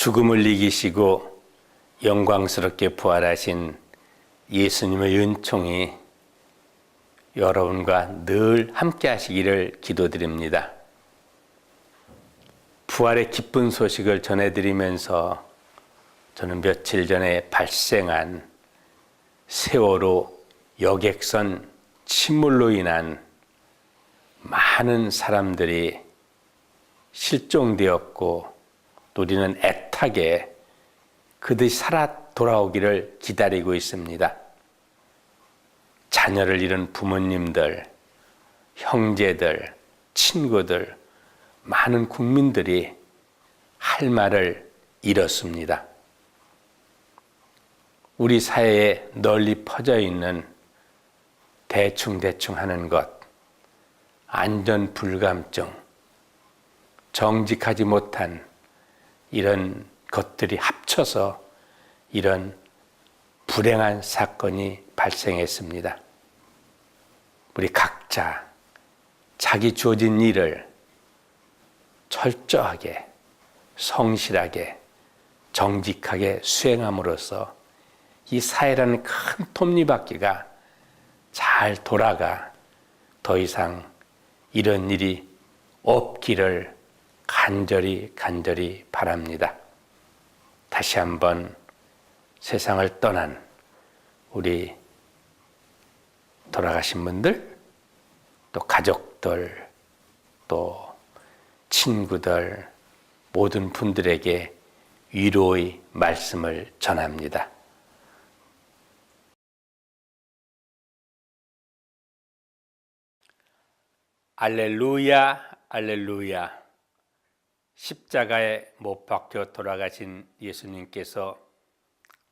죽음을 이기시고 영광스럽게 부활하신 예수님의 은총이 여러분과 늘 함께 하시기를 기도드립니다. 부활의 기쁜 소식을 전해드리면서 저는 며칠 전에 발생한 세월호 여객선 침몰로 인한 많은 사람들이 실종되었고 또 우리는 애타게 그들이 살아 돌아오기를 기다리고 있습니다. 자녀를 잃은 부모님들, 형제들, 친구들, 많은 국민들이 할 말을 잃었습니다. 우리 사회에 널리 퍼져 있는 대충 하는 것, 안전 불감증, 정직하지 못한 이런 것들이 합쳐서 이런 불행한 사건이 발생했습니다. 우리 각자 자기 주어진 일을 철저하게, 성실하게, 정직하게 수행함으로써 이 사회라는 큰 톱니바퀴가 잘 돌아가 더 이상 이런 일이 없기를 간절히 바랍니다. 다시 한번 세상을 떠난 우리 돌아가신 분들, 또 가족들, 또 친구들, 모든 분들에게 위로의 말씀을 전합니다. 알렐루야, 알렐루야. 십자가에 못 박혀 돌아가신 예수님께서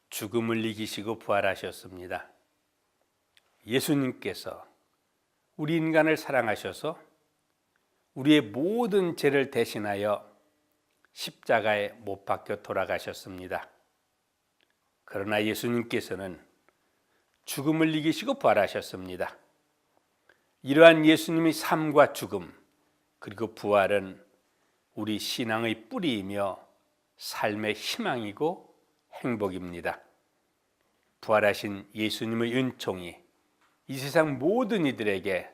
죽음을 이기시고 부활하셨습니다. 예수님께서 우리 인간을 사랑하셔서 우리의 모든 죄를 대신하여 십자가에 못 박혀 돌아가셨습니다. 그러나 예수님께서는 죽음을 이기시고 부활하셨습니다. 이러한 예수님의 삶과 죽음 그리고 부활은 우리 신앙의 뿌리이며 삶의 희망이고 행복입니다. 부활하신 예수님의 은총이 이 세상 모든 이들에게,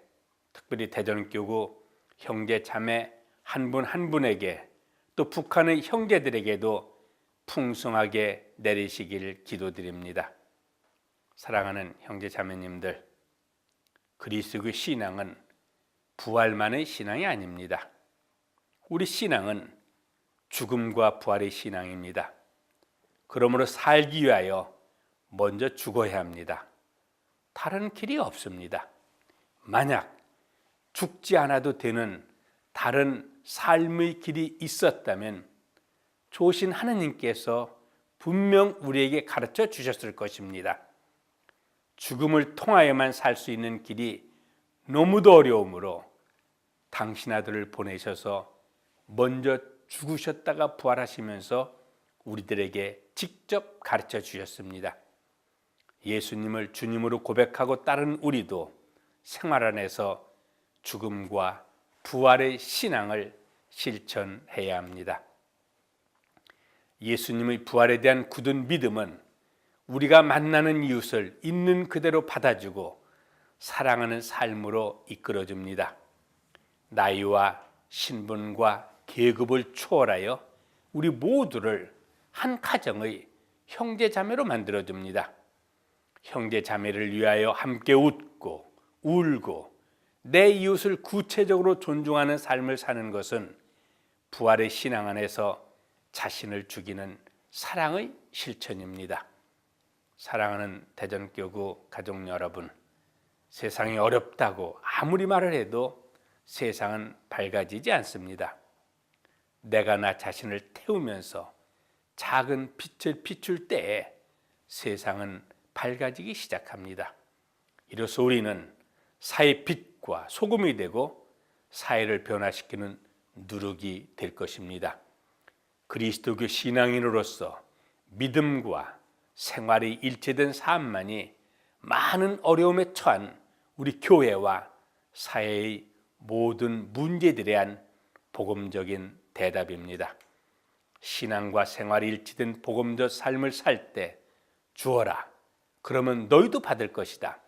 특별히 대전교구 형제 자매 한 분 한 분에게, 또 북한의 형제들에게도 풍성하게 내리시길 기도드립니다. 사랑하는 형제 자매님들, 그리스도의 신앙은 부활만의 신앙이 아닙니다. 우리 신앙은 죽음과 부활의 신앙입니다. 그러므로 살기 위하여 먼저 죽어야 합니다. 다른 길이 없습니다. 만약 죽지 않아도 되는 다른 삶의 길이 있었다면 좋으신 하나님께서 분명 우리에게 가르쳐 주셨을 것입니다. 죽음을 통하여만 살 수 있는 길이 너무도 어려우므로 당신 아들을 보내셔서 먼저 죽으셨다가 부활하시면서 우리들에게 직접 가르쳐 주셨습니다. 예수님을 주님으로 고백하고 따른 우리도 생활 안에서 죽음과 부활의 신앙을 실천해야 합니다. 예수님의 부활에 대한 굳은 믿음은 우리가 만나는 이웃을 있는 그대로 받아주고 사랑하는 삶으로 이끌어줍니다. 나이와 신분과 계급을 초월하여 우리 모두를 한 가정의 형제자매로 만들어줍니다. 형제자매를 위하여 함께 웃고 울고 내 이웃을 구체적으로 존중하는 삶을 사는 것은 부활의 신앙 안에서 자신을 죽이는 사랑의 실천입니다. 사랑하는 대전교구 가족 여러분, 세상이 어렵다고 아무리 말을 해도 세상은 밝아지지 않습니다. 내가 나 자신을 태우면서 작은 빛을 비출 때에 세상은 밝아지기 시작합니다. 이로써 우리는 사회의 빛과 소금이 되고 사회를 변화시키는 누룩이 될 것입니다. 그리스도교 신앙인으로서 믿음과 생활이 일체된 삶만이 많은 어려움에 처한 우리 교회와 사회의 모든 문제들에 대한 복음적인 대답입니다. 신앙과 생활이 일치된 복음적 삶을 살 때 주어라. 그러면 너희도 받을 것이다.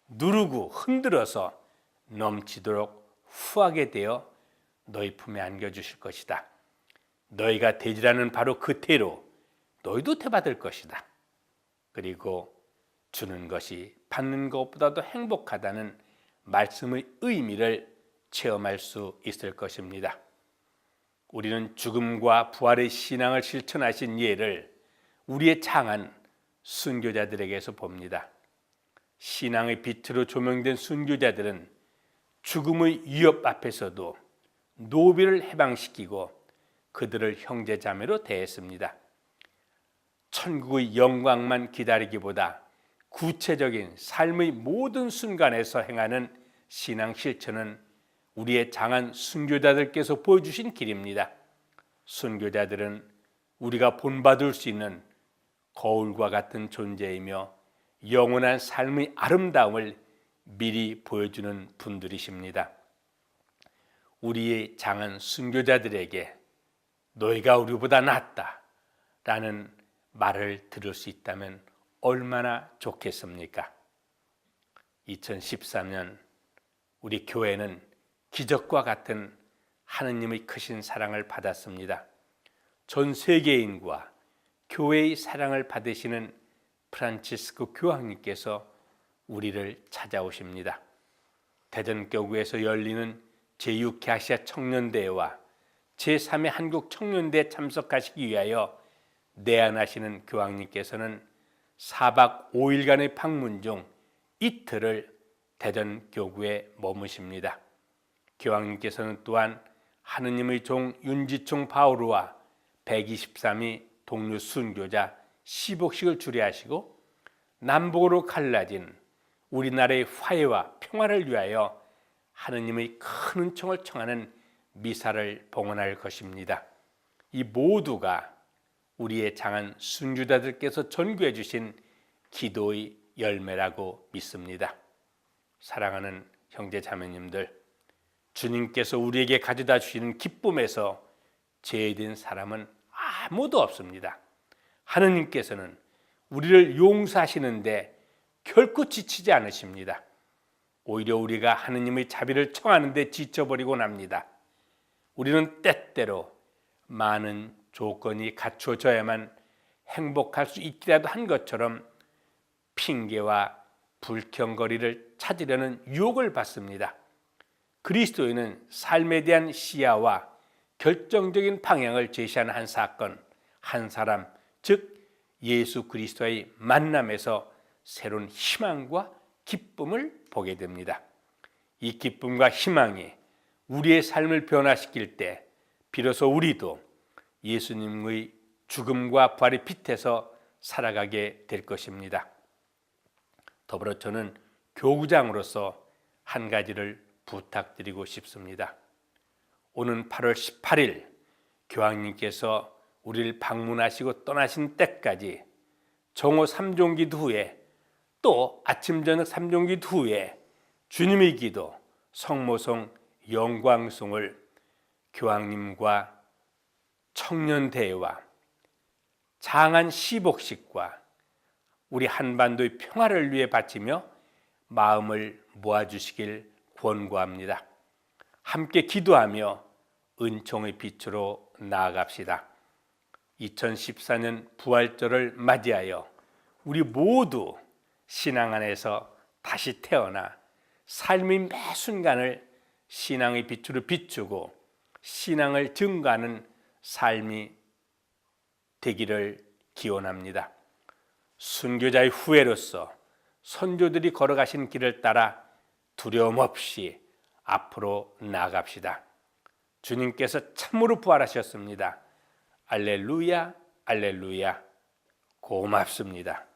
누르고 흔들어서 넘치도록 후하게 되어 너희 품에 안겨주실 것이다. 너희가 되지라는 바로 그 태로 너희도 대받을 것이다. 그리고 주는 것이 받는 것보다도 행복하다는 말씀의 의미를 체험할 수 있을 것입니다. 우리는 죽음과 부활의 신앙을 실천하신 예를 우리의 장한 순교자들에게서 봅니다. 신앙의 빛으로 조명된 순교자들은 죽음의 위협 앞에서도 노비를 해방시키고 그들을 형제자매로 대했습니다. 천국의 영광만 기다리기보다 구체적인 삶의 모든 순간에서 행하는 신앙 실천은 우리의 장한 순교자들께서 보여주신 길입니다. 순교자들은 우리가 본받을 수 있는 거울과 같은 존재이며 영원한 삶의 아름다움을 미리 보여주는 분들이십니다. 우리의 장한 순교자들에게 너희가 우리보다 낫다 라는 말을 들을 수 있다면 얼마나 좋겠습니까? 2013년 우리 교회는 기적과 같은 하느님의 크신 사랑을 받았습니다. 전 세계인과 교회의 사랑을 받으시는 프란치스코 교황님께서 우리를 찾아오십니다. 대전교구에서 열리는 제6회 아시아 청년대회와 제3회 한국 청년대회에 참석하시기 위하여 내한하시는 교황님께서는 4박 5일간의 방문 중 이틀을 대전교구에 머무십니다. 교황님께서는 또한 하느님의 종 윤지총 바오르와 123위 동료 순교자 시복식을 주례하시고 남북으로 갈라진 우리나라의 화해와 평화를 위하여 하느님의 큰 은총을 청하는 미사를 봉헌할 것입니다. 이 모두가 우리의 장한 순교자들께서 전구해 주신 기도의 열매라고 믿습니다. 사랑하는 형제 자매님들, 주님께서 우리에게 가져다 주시는 기쁨에서 제외된 사람은 아무도 없습니다. 하느님께서는 우리를 용서하시는데 결코 지치지 않으십니다. 오히려 우리가 하느님의 자비를 청하는데 지쳐버리곤 합니다. 우리는 때때로 많은 조건이 갖춰져야만 행복할 수 있기라도 한 것처럼 핑계와 불경거리를 찾으려는 유혹을 받습니다. 그리스도인은 삶에 대한 시야와 결정적인 방향을 제시하는 한 사건, 한 사람, 즉 예수 그리스도의 만남에서 새로운 희망과 기쁨을 보게 됩니다. 이 기쁨과 희망이 우리의 삶을 변화시킬 때 비로소 우리도 예수님의 죽음과 부활의 빛에서 살아가게 될 것입니다. 더불어 저는 교구장으로서 한 가지를 부탁드리고 싶습니다. 오는 8월 18일 교황님께서 우리를 방문하시고 떠나신 때까지 정오 3종기도 후에 또 아침 저녁 3종기도 후에 주님의 기도, 성모송, 영광송을 교황님과 청년대회와 장한 시복식과 우리 한반도의 평화를 위해 바치며 마음을 모아주시길 권고합니다. 함께 기도하며 은총의 빛으로 나아갑시다. 2014년 부활절을 맞이하여 우리 모두 신앙 안에서 다시 태어나 삶의 매 순간을 신앙의 빛으로 비추고 신앙을 증거하는 삶이 되기를 기원합니다. 순교자의 후예로서 선조들이 걸어가신 길을 따라 두려움 없이 앞으로 나아갑시다. 주님께서 참으로 부활하셨습니다. 알렐루야, 알렐루야. 고맙습니다.